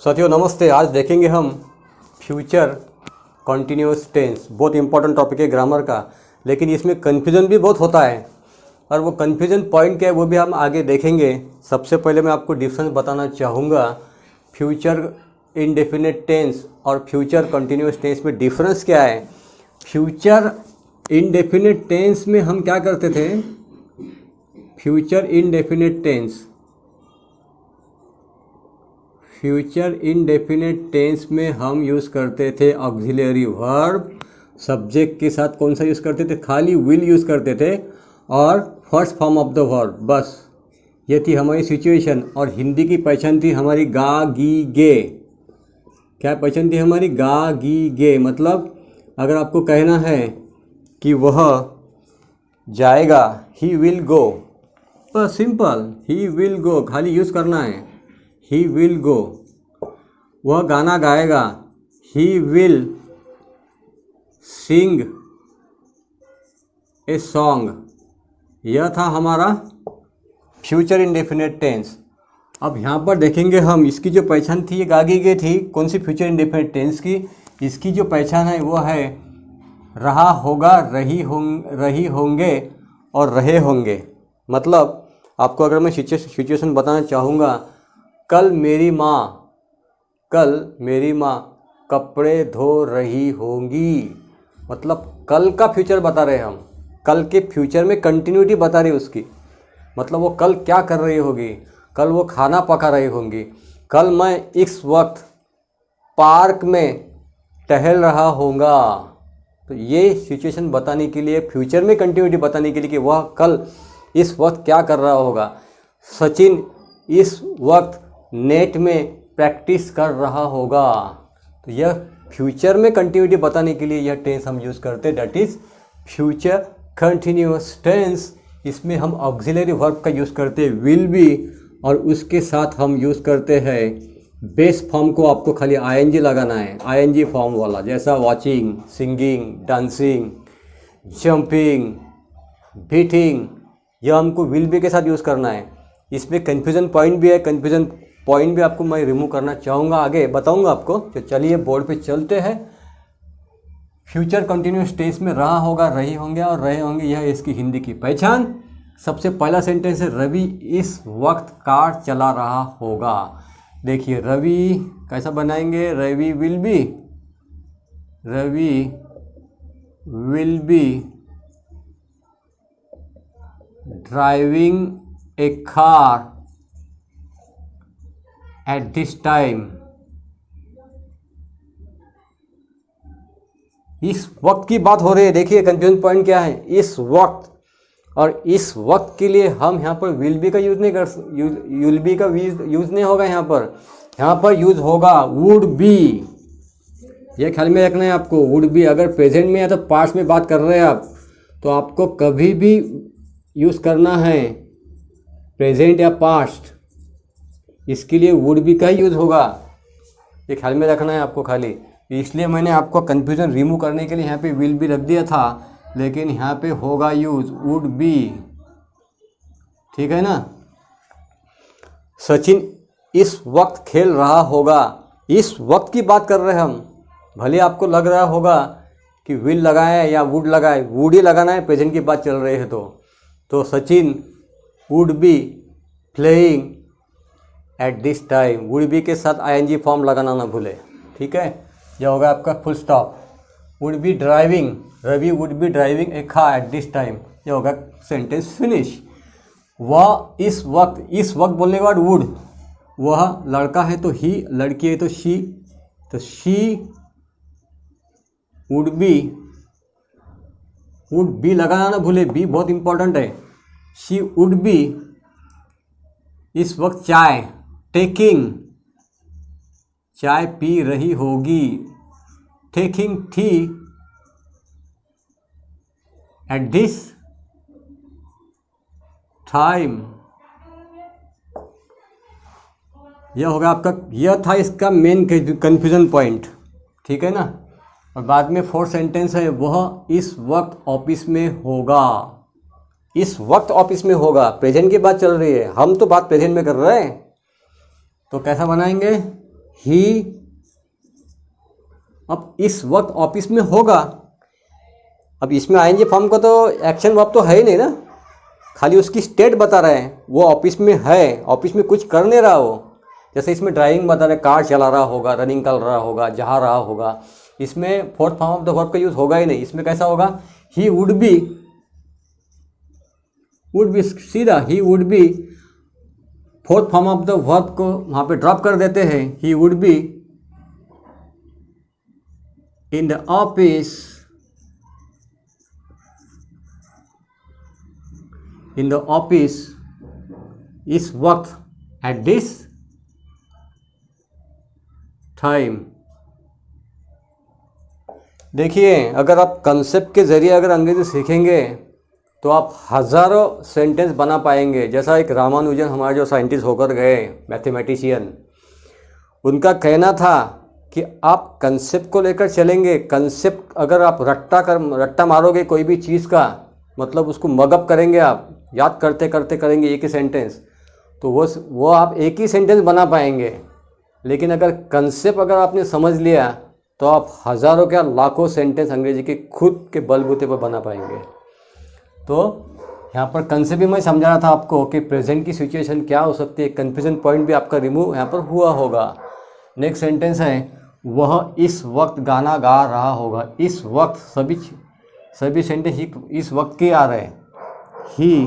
साथियों नमस्ते। आज देखेंगे हम फ्यूचर कॉन्टिन्यूस टेंस। बहुत इंपॉर्टेंट टॉपिक है ग्रामर का, लेकिन इसमें कन्फ्यूज़न भी बहुत होता है और वो कन्फ्यूज़न पॉइंट क्या है वो भी हम आगे देखेंगे। सबसे पहले मैं आपको डिफरेंस बताना चाहूँगा। फ्यूचर इंडेफिनिट टेंस और फ्यूचर कॉन्टिन्यूस टेंस में डिफरेंस क्या है। फ्यूचर इंडेफिनिट टेंस में हम क्या करते थे, फ्यूचर इंडेफिनिट टेंस में हम यूज़ करते थे ऑक्सिलरी वर्ब। सब्जेक्ट के साथ कौन सा यूज़ करते थे, खाली विल यूज़ करते थे और first form of the verb, बस ये थी हमारी सिचुएशन। और हिंदी की पहचान थी हमारी गा गी गे। क्या पहचान थी हमारी, गा गी गे। मतलब अगर आपको कहना है कि वह जाएगा, ही विल गो, बस सिंपल, ही विल गो, खाली यूज़ करना है, ही विल गो। वह गाना गाएगा, he will sing a song. यह था हमारा फ्यूचर इंडेफिनिट टेंस। अब यहाँ पर देखेंगे हम, इसकी जो पहचान थी ये गागी गे थी। कौन सी, फ्यूचर इंडेफिनिट टेंस की। इसकी जो पहचान है वो है रहा होगा, रही होंगे और रहे होंगे। मतलब आपको अगर मैं सिचुएशन बताना चाहूँगा, कल मेरी माँ कपड़े धो रही होंगी। मतलब कल का फ्यूचर बता रहे हम, कल के फ्यूचर में कंटिन्यूटी बता रही उसकी। मतलब वो कल क्या कर रही होगी, कल वो खाना पका रही होंगी, कल मैं इस वक्त पार्क में टहल रहा होऊंगा। तो ये सिचुएशन बताने के लिए, फ्यूचर में कंटिन्यूटी बताने के लिए कि वह कल इस वक्त क्या कर रहा होगा। सचिन इस वक्त नेट में प्रैक्टिस कर रहा होगा। तो यह फ्यूचर में कंटिन्यूटी बताने के लिए यह टेंस हम यूज़ करते हैं, that is future continuous tense. इसमें हम ऑक्सिलरी वर्ब का यूज़ करते हैं विल बी, और उसके साथ हम यूज़ करते हैं बेस फॉर्म को। आपको खाली आईएनजी लगाना है, आईएनजी फॉर्म वाला, जैसा watching, singing, dancing, jumping, beating. यह हमको विल बी के साथ यूज़ करना है। इसमें कन्फ्यूज़न पॉइंट भी है, कन्फ्यूज़न पॉइंट भी आपको मैं रिमूव करना चाहूँगा, आगे बताऊँगा आपको। तो चलिए बोर्ड पे चलते हैं। फ्यूचर कंटिन्यूस टेंस में रहा होगा, रही होंगे और रहे होंगे, यह इसकी हिंदी की पहचान। सबसे पहला सेंटेंस है, रवि इस वक्त कार चला रहा होगा। देखिए रवि कैसा बनाएंगे, Ravi will be driving a car at this time. इस वक्त की बात हो रही है। देखिए कंफ्यूजन पॉइंट क्या है, इस वक्त। और इस वक्त के लिए हम यहाँ पर विल बी का यूज़ नहीं कर, विल बी का यूज़ नहीं होगा यहाँ पर यूज़ होगा वुड बी। ये ख्याल में रखना है आपको, वुड बी। अगर प्रेजेंट में या तो पास्ट में बात कर रहे हैं आप, तो आपको कभी भी यूज़ करना है प्रेजेंट या पास्ट, इसके लिए वुड बी का ही यूज़ होगा। ये ख्याल में रखना है आपको खाली। इसलिए मैंने आपको कन्फ्यूज़न रिमूव करने के लिए यहाँ पे विल बी रख दिया था, लेकिन यहाँ पे होगा यूज़ वुड बी। ठीक है ना। सचिन इस वक्त खेल रहा होगा। इस वक्त की बात कर रहे हैं हम। भले आपको लग रहा होगा कि विल लगाए या वुड लगाए, वुड ही लगाना है, प्रेजेंट की बात चल रही है। तो Sachin would be playing at this time. Would be के साथ आईएनजी फॉर्म लगाना ना भूले। ठीक है, यह होगा आपका full stop. Would be driving, Ravi would be driving a car at this time. यह होगा सेंटेंस फिनिश। वह इस वक्त बोलने के बाद वुड, वह लड़का है तो ही, लड़की है तो शी वुड बी लगाना ना भूले, बी बहुत इंपॉर्टेंट है। शी वुड बी इस वक्त चाय पी रही होगी। Taking tea eight this time. यह होगा आपका, यह था इसका मेन कंफ्यूजन पॉइंट। ठीक है ना। और बाद में फोर्थ सेंटेंस है, वह इस वक्त ऑफिस में होगा। इस वक्त ऑफिस में होगा, प्रेजेंट की बात चल रही है, हम तो बात प्रेजेंट में कर रहे हैं। तो कैसा बनाएंगे, ही अब इस वक्त ऑफिस में होगा। अब इसमें आईएनजी फॉर्म का तो एक्शन वर्ब तो है ही नहीं ना, खाली उसकी स्टेट बता रहे हैं, वो ऑफिस में है, ऑफिस में कुछ कर नहीं रहा वो। जैसे इसमें ड्राइविंग बता रहे, कार चला रहा होगा, रनिंग कर रहा होगा, जा रहा होगा, इसमें fourth form of the verb का यूज़ होगा ही नहीं। इसमें कैसा होगा, ही वुड बी सीधा he would be, fourth form of the verb को वहाँ पे ड्रॉप कर देते हैं, he would be in the office इस वक्त एट दिस टाइम। देखिए, अगर आप कंसेप्ट के ज़रिए अगर अंग्रेजी सीखेंगे तो आप हज़ारों सेंटेंस बना पाएंगे। जैसा एक रामानुजन हमारे जो साइंटिस्ट होकर गए, मैथमेटिशियन, उनका कहना था कि आप कंसेप्ट को लेकर चलेंगे। कंसेप्ट अगर आप रट्टा मारोगे कोई भी चीज़ का, मतलब उसको मगअप करेंगे, आप याद करते करते करेंगे एक ही सेंटेंस, तो वो आप एक ही सेंटेंस बना पाएंगे। लेकिन अगर कंसेप्ट अगर आपने समझ लिया तो आप हज़ारों क्या लाखों सेंटेंस अंग्रेजी के खुद के बलबूते पर बना पाएंगे। तो यहाँ पर कंसेप्ट भी मैं समझा रहा था आपको कि प्रेजेंट की सिचुएशन क्या हो सकती है, कन्फ्यूजन पॉइंट भी आपका रिमूव यहाँ पर हुआ होगा। नेक्स्ट सेंटेंस है, वह इस वक्त गाना गा रहा होगा। इस वक्त सभी सेंटेंस इस वक्त के आ रहे हैं। He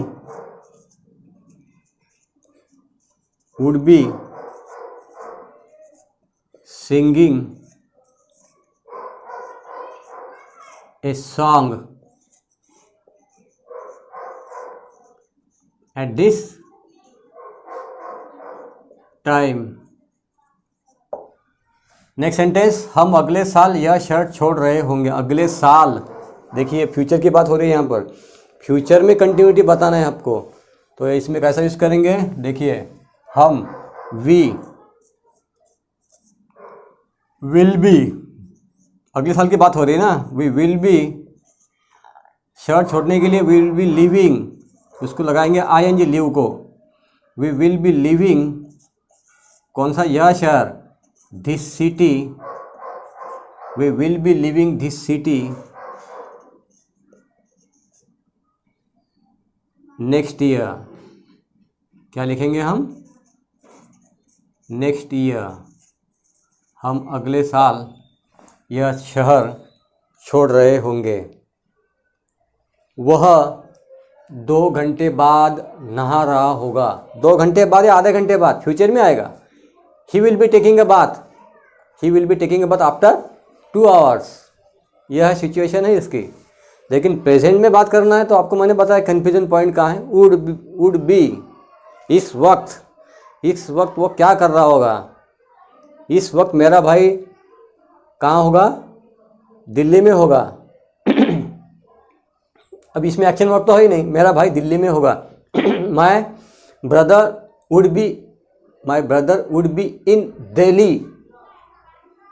would be singing a song eight this time. Next sentence, हम अगले साल यह शर्ट छोड़ रहे होंगे। अगले साल, देखिए फ्यूचर की बात हो रही है यहाँ पर, फ्यूचर में कंटिन्यूटी बताना है आपको। तो इसमें कैसा यूज़ करेंगे, देखिए, हम वी विल बी, अगले साल की बात हो रही है ना, वी विल बी, शर्ट छोड़ने के लिए विल बी लिविंग, उसको लगाएंगे आईएनजी लिव को। वी विल बी लिविंग, कौन सा, यह शहर, this city, we will be living this city next year. क्या लिखेंगे हम, नेक्स्ट ईयर, हम अगले साल यह शहर छोड़ रहे होंगे। वह 2 घंटे बाद नहा रहा होगा। 2 घंटे बाद या आधे घंटे बाद, फ्यूचर में आएगा। ही will be taking a bath, he will be taking a bath after 2 hours. यह सिचुएशन है इसकी। लेकिन प्रेजेंट में बात करना है तो आपको मैंने बताया कन्फ्यूजन पॉइंट कहाँ है, वुड बी, इस वक्त वो क्या कर रहा होगा। इस वक्त मेरा भाई कहाँ होगा, दिल्ली में होगा। अब इसमें एक्शन वर्ब तो है ही नहीं, मेरा भाई दिल्ली में होगा। My brother would be in Delhi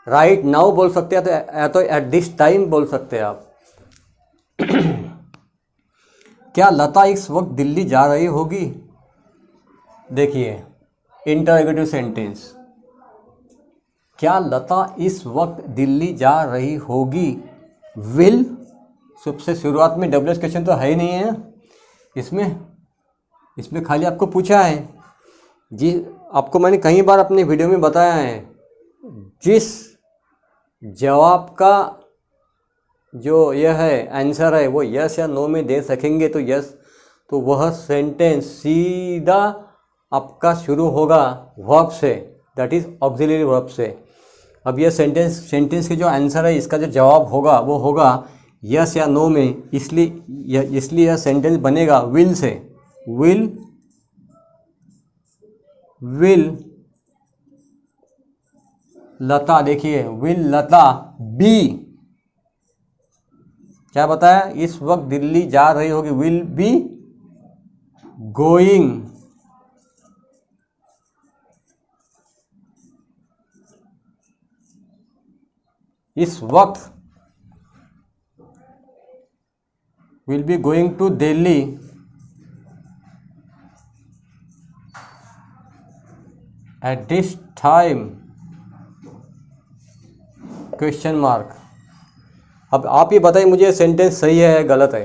right now बोल सकते हैं, तो एट दिस टाइम बोल सकते हैं आप। क्या लता इस वक्त दिल्ली जा रही होगी। देखिए, इंटरोगेटिव सेंटेंस, क्या लता इस वक्त दिल्ली जा रही होगी। विल, सबसे शुरुआत में डब्ल्यूएच क्वेश्चन तो है ही नहीं है इसमें खाली आपको पूछा है जी, आपको मैंने कई बार अपने वीडियो में बताया है, जिस जवाब का जो यह है आंसर है वो यस या नो में दे सकेंगे तो यस, तो वह सेंटेंस सीधा आपका शुरू होगा वर्ब से, दैट इज़ ऑक्सिलरी वर्ब से। अब यह सेंटेंस के जो आंसर है, इसका जो जवाब होगा वो होगा यस या नो में, इसलिए यह सेंटेंस बनेगा विल से। विल लता, देखिए विल लता बी, क्या बताया, इस वक्त दिल्ली जा रही होगी, विल बी गोइंग, इस वक्त will be going to Delhi at this time, question mark. अब आप ये बताइए मुझे सेंटेंस सही है या गलत है।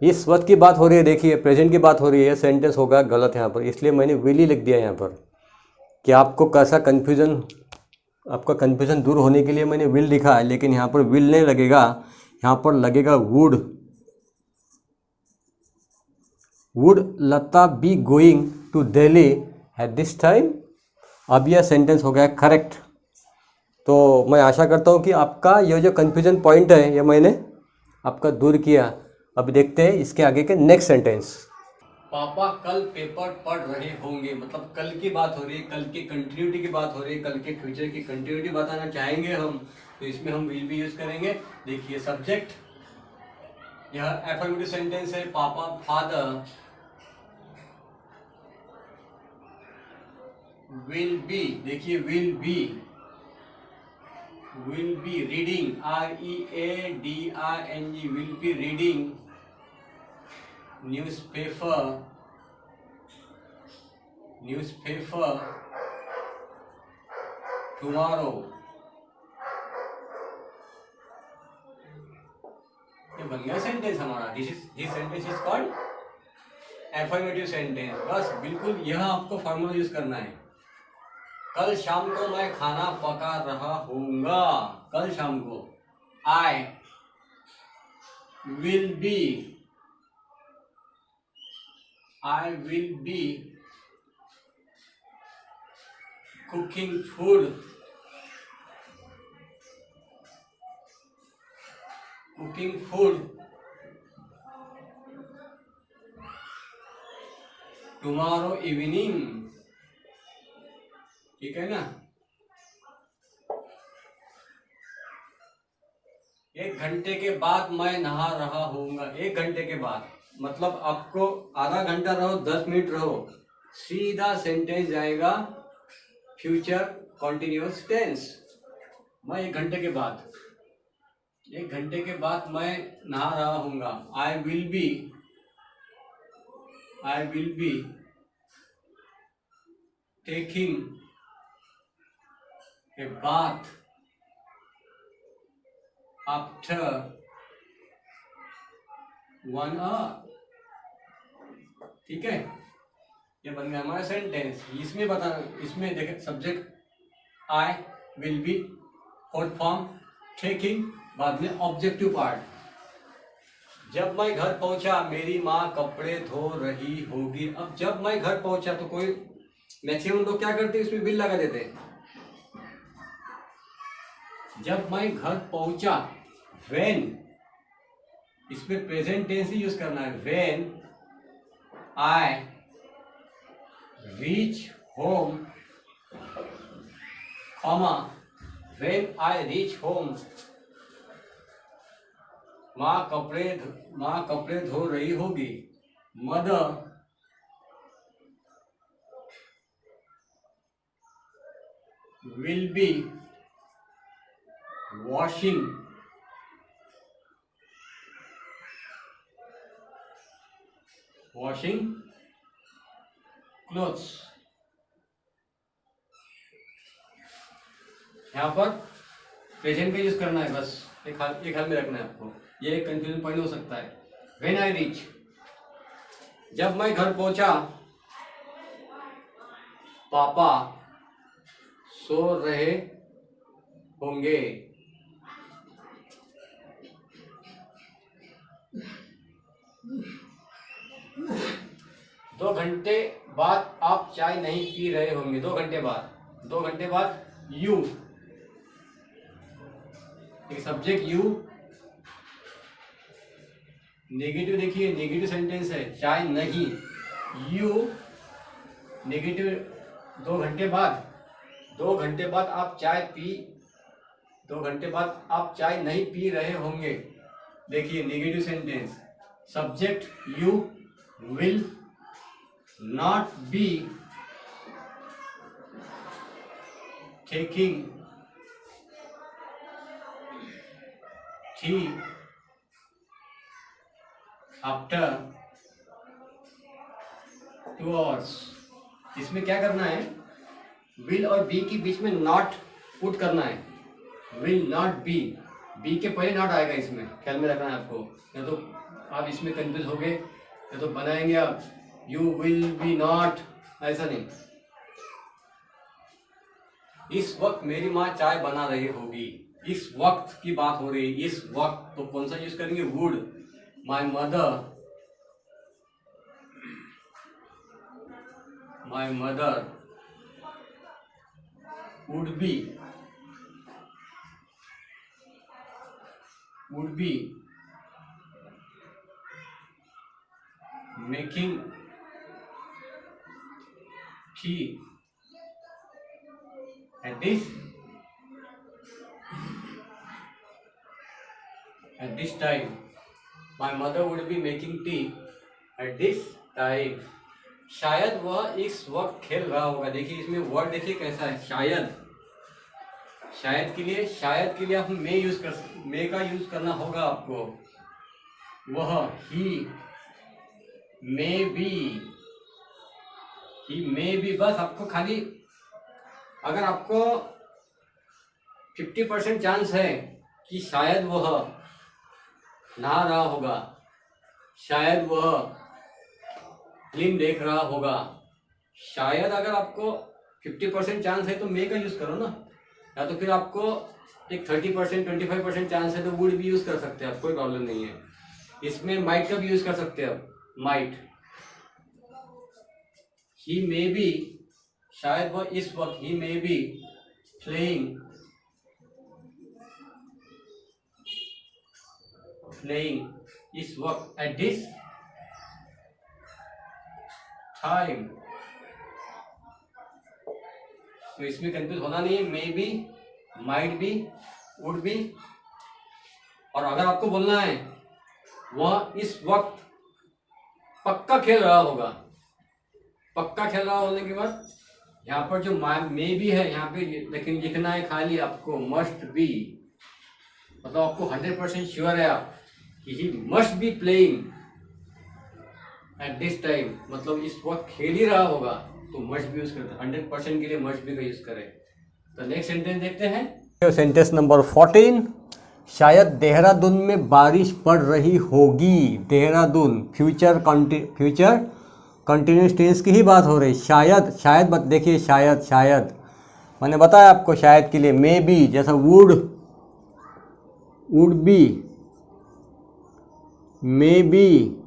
इस वक्त की बात हो रही है, देखिए प्रेजेंट की बात हो रही है, सेंटेंस होगा गलत यहाँ पर, इसलिए मैंने विल ही लिख दिया यहाँ पर कि आपको कैसा कन्फ्यूज़न, आपका कन्फ्यूज़न दूर होने के लिए मैंने विल लिखा है, लेकिन यहाँ पर विल नहीं लगेगा, यहाँ पर लगेगा would. Would Lata be going to Delhi at this time. अब यह सेंटेंस हो गया करेक्ट। तो मैं आशा करता हूँ कि आपका ये जो कन्फ्यूजन पॉइंट है ये मैंने आपका दूर किया। अब देखते हैं इसके आगे के नेक्स्ट सेंटेंस। पापा कल पेपर पढ़ रहे होंगे, मतलब कल की बात हो रही है, कल की कंटिन्यूटी की बात हो रही है, कल के फ्यूचर की कंटिन्यूटी बताना चाहेंगे हम, तो इसमें हम विल भी यूज करेंगे। देखिए सब्जेक्ट, यह एफर्मेटिव सेंटेंस है, पापा फादर विल बी, देखिए will be reading, READING, will be reading newspaper tomorrow. ये बन गया सेंटेंस हमारा। This sentence is called affirmative sentence. बस बिल्कुल यह आपको फॉर्मूला यूज करना है। कल शाम को मैं खाना पका रहा हूँगा, कल शाम को आई will B cooking food tomorrow evening. ठीक है ना। 1 घंटे के बाद मैं नहा रहा हूँगा। 1 घंटे के बाद मतलब आपको आधा घंटा रहो 10 मिनट रहो, सीधा सेंटेंस जाएगा फ्यूचर कॉन्टिन्यूअस टेंस। मैं 1 घंटे के बाद, 1 घंटे के बाद मैं नहा रहा हूँगा। I will be taking a bath after 1 hour। ठीक है, ये बन गया हमारा सेंटेंस। इसमें देखें subject I will B, fourth form taking, बाद में ऑब्जेक्टिव पार्ट। जब मैं घर पहुंचा मेरी माँ कपड़े धो रही होगी। अब जब मैं घर पहुंचा तो कोई मैक्सिमम लोग क्या करते हैं, इसमें बिल लगा देते हैं। जब मैं घर पहुंचा, व्हेन, इसमें प्रेजेंट टेंस ही यूज करना है। When I reach home, comma when I reach home माँ कपड़े धो रही होगी। Mother will be washing clothes. यहाँ पर प्रेजेंट का यूज करना है, बस एक हाल में रखना है आपको। ये एक कंफ्यूजन पॉइंट हो सकता है। व्हेन आई रीच, जब मैं घर पहुंचा पापा सो रहे होंगे। दो घंटे बाद आप चाय नहीं पी रहे होंगे। 2 घंटे बाद यू, एक सब्जेक्ट यू, नेगेटिव, देखिए नेगेटिव सेंटेंस है, चाय नहीं, यू नेगेटिव। 2 घंटे बाद आप चाय नहीं पी रहे होंगे। देखिए negative sentence, subject you will not be taking tea after 2 hours। इसमें क्या करना है, विल और बी के बीच में नॉट पुट करना है, विल नॉट बी, बी के पहले नॉट आएगा, इसमें ख्याल में रखना है आपको, या तो आप इसमें कंफ्यूज हो गए, या तो बनाएंगे आप यू विल बी नॉट, ऐसा नहीं। इस वक्त मेरी माँ चाय बना रही होगी, इस वक्त की बात हो रही है, इस वक्त, तो कौन सा यूज करेंगे, would. My mother would be making tea at this time. My mother would be making tea at this time. शायद वह इस वक्त खेल रहा होगा। देखिए इसमें वर्ड देखिए कैसा है, शायद। शायद के लिए आप मे का यूज करना होगा आपको। वह ही मे बी, बस आपको खाली, अगर आपको 50% चांस है कि शायद वह नहा रहा होगा, शायद वह फिल्म देख रहा होगा, शायद अगर आपको 50% चांस है तो मे का यूज करो ना, या तो फिर आपको एक 30% 25% चांस है तो वुड भी यूज कर सकते हैं आप, कोई प्रॉब्लम नहीं है। इसमें माइट का भी यूज कर सकते हैं आप, माइट। ही मे बी, शायद वह इस वक्त, ही मे बी प्लेइंग इस वक्त, एट दिस टाइम। तो इसमें कंफ्यूज होना नहीं है, may be, might be, would be. और अगर आपको बोलना है वह इस वक्त पक्का खेल रहा होगा, पक्का खेल रहा होने के बाद यहाँ पर जो मे बी है यहाँ पे लेकिन लिखना है खाली आपको मस्ट बी, मतलब आपको 100% श्योर है आप कि he must be playing at this time, मतलब इस वक्त खेल ही रहा होगा तो मस्ट बी यूज करते हैं। 100% के लिए मस्ट बी का यूज करें। तो नेक्स्ट सेंटेंस देखते हैं। सेंटेंस नंबर 14, शायद देहरादून में बारिश पड़ रही होगी। देहरादून फ्यूचर कंटिन्यूस टेंस की ही बात हो रही। शायद देखिए, शायद मैंने बताया आपको, शायद के लिए मे बी, जैसा would be, may be,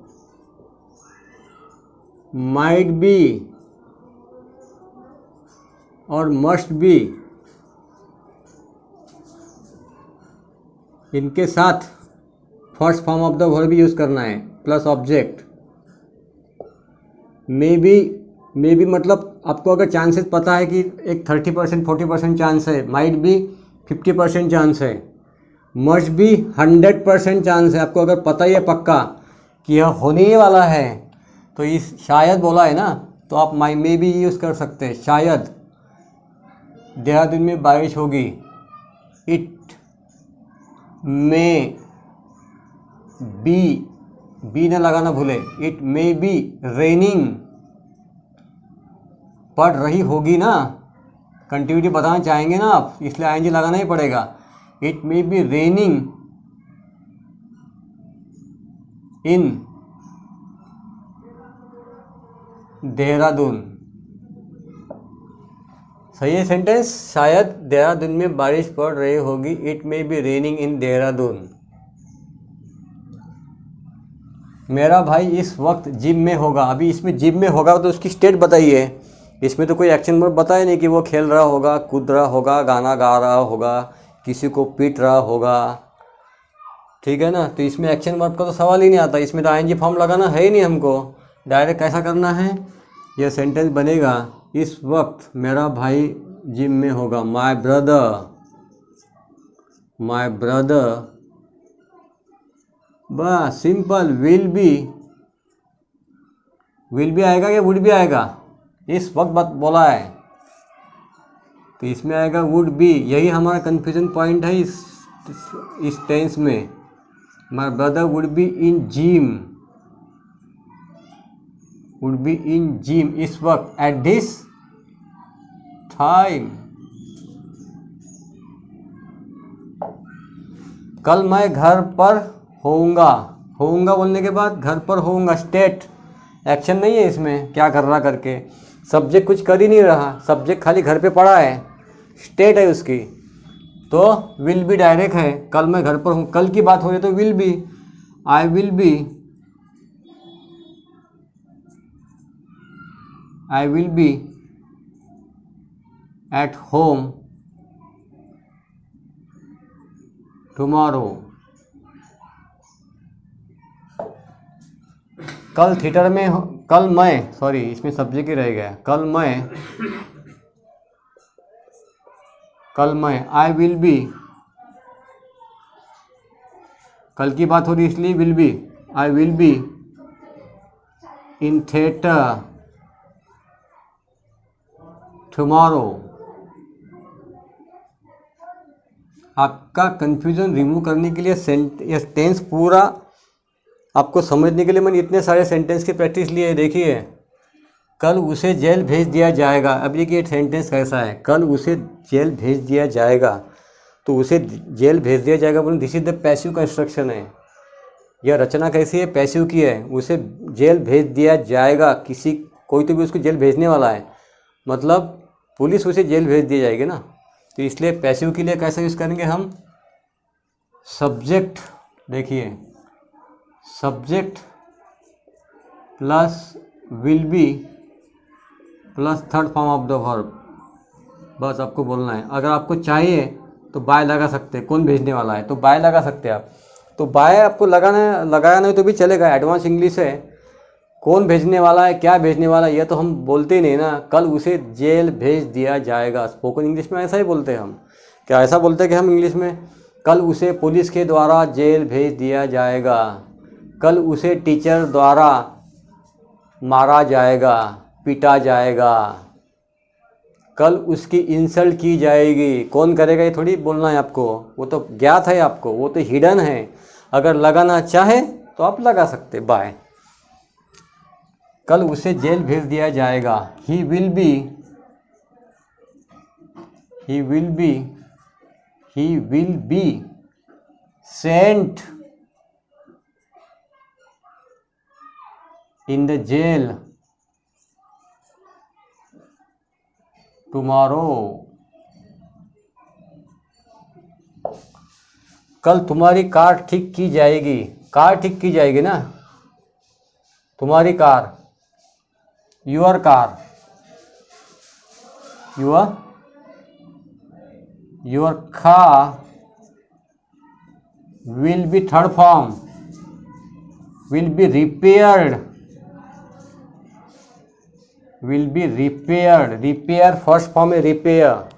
might be और मस्ट बी, इनके साथ first form of the verb use करना है प्लस ऑब्जेक्ट। मे बी मतलब आपको अगर चांसेस पता है कि एक 30% 40% चांस है, माइट बी 50% चांस है, मस्ट बी 100% चांस है। आपको अगर पता ही है पक्का कि यह होने ही वाला है, तो इस शायद बोला है ना, तो आप मे बी यूज़ कर सकते हैं। शायद देहरादून में बारिश होगी, इट मे बी ना लगाना भूले, इट मे बी रेनिंग, पड़ रही होगी ना, कंटिन्यूटी बताना चाहेंगे ना आप, इसलिए आईएनजी लगाना ही पड़ेगा। इट मे बी रेनिंग इन देहरादून। सही है सेंटेंस, शायद देहरादून में बारिश पड़ रही होगी, इट मे बी रेनिंग इन देहरादून। मेरा भाई इस वक्त जिम में होगा। अभी इसमें जिम में होगा तो उसकी स्टेट बताइए, इसमें तो कोई एक्शन वर्ब बताया नहीं कि वो खेल रहा होगा, कूद रहा होगा, गाना गा रहा होगा, किसी को पीट रहा होगा, ठीक है ना। तो इसमें एक्शन वर्ब का तो सवाल ही नहीं आता, इसमें तो आईएनजी फॉर्म लगाना है ही नहीं हमको। डायरेक्ट कैसा करना है, यह सेंटेंस बनेगा, इस वक्त मेरा भाई जिम में होगा। माय ब्रदर, बस सिंपल। विल बी आएगा या वुड भी आएगा, इस वक्त बात बोला है तो इसमें आएगा वुड बी। यही हमारा कंफ्यूजन पॉइंट है इस टेंस में। My brother would be in gym इस वक्त, एट दिस टाइम। कल मैं घर पर होऊंगा, होऊंगा बोलने के बाद घर पर होऊंगा, स्टेट एक्शन नहीं है इसमें, क्या कर रहा करके, सब्जेक्ट कुछ कर ही नहीं रहा, सब्जेक्ट खाली घर पे पड़ा है, स्टेट है उसकी, तो विल बी डायरेक्ट है। कल मैं घर पर हूँ, कल की बात हो रही तो will be, I will B at home tomorrow. कल थिएटर में कल मैं, सॉरी इसमें सब्जेक्ट ही रह गया, कल मैं आई विल बी, कल की बात हो रही इसलिए will be, I will be in theatre tomorrow. आपका कंफ्यूजन रिमूव करने के लिए टेंस पूरा आपको समझने के लिए मैंने इतने सारे सेंटेंस की प्रैक्टिस ली है। देखिए, कल उसे जेल भेज दिया जाएगा, अब देखिए सेंटेंस कैसा है, कल उसे जेल भेज दिया जाएगा, तो उसे जेल भेज दिया जाएगा बोले this is the passive construction है। यह रचना कैसी है, पैसिव की है। उसे जेल भेज दिया जाएगा, किसी कोई तो भी उसको जेल भेजने वाला है, मतलब पुलिस उसे जेल भेज दी जाएगी ना, तो इसलिए पैसिव के लिए कैसा यूज़ करेंगे हम, सब्जेक्ट, देखिए subject plus will be plus third form of the verb, बस आपको बोलना है। अगर आपको चाहिए तो बाय लगा सकते हैं, कौन भेजने वाला है तो बाय लगा सकते हैं आप, तो बाय आपको लगाया नहीं तो भी चलेगा, एडवांस इंग्लिश है। कौन भेजने वाला है, क्या भेजने वाला है, ये तो हम बोलते ही नहीं ना। कल उसे जेल भेज दिया जाएगा, स्पोकन इंग्लिश में ऐसा ही बोलते हैं हम, क्या ऐसा बोलते हैं कि हम इंग्लिश में, कल उसे पुलिस के द्वारा जेल भेज दिया जाएगा, कल उसे टीचर द्वारा मारा जाएगा, पीटा जाएगा, कल उसकी इंसल्ट की जाएगी। कौन करेगा ये थोड़ी बोलना है आपको, वो तो ज्ञात है आपको, वो तो हिडन है। अगर लगाना चाहे तो आप लगा सकते बाय। कल उसे जेल भेज दिया जाएगा, he will be sent in the jail tomorrow. कल तुम्हारी कार ठीक की जाएगी, कार ठीक की जाएगी ना, तुम्हारी car, your car, your car will be third form, will be repaired, repair first form है रिपेयर,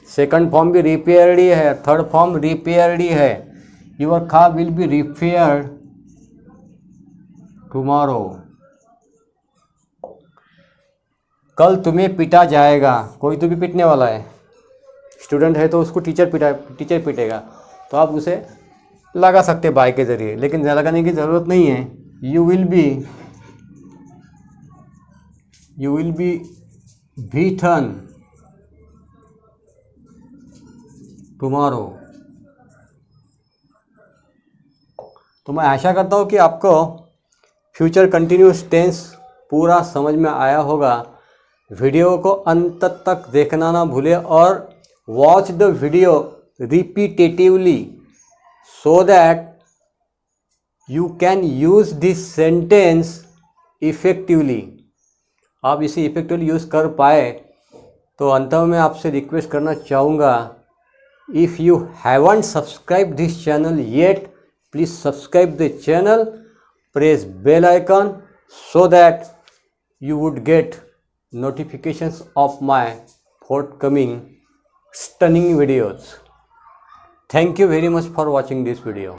सेकंड फॉर्म भी रिपेयर्ड ही है, थर्ड फॉर्म रिपेयर्ड ही है। Your car will be repaired tomorrow. कल तुम्हें पीटा जाएगा, कोई तो भी पीटने वाला है, स्टूडेंट है तो उसको टीचर पीटेगा, तो आप उसे लगा सकते बाय के ज़रिए, लेकिन लगाने की ज़रूरत नहीं है। You will be beaten tomorrow. तो मैं आशा करता हूँ कि आपको फ्यूचर कंटिन्यूस टेंस पूरा समझ में आया होगा। वीडियो को अंत तक देखना ना भूले और watch the video repetitively so that you can use this sentence effectively। आप इसे इफेक्टिवली यूज़ कर पाए तो अंत में आपसे रिक्वेस्ट करना चाहूँगा, if you haven't subscribe this channel yet, please subscribe the channel, press bell icon so that you would get notifications of my forthcoming stunning videos। Thank you very much for watching this video।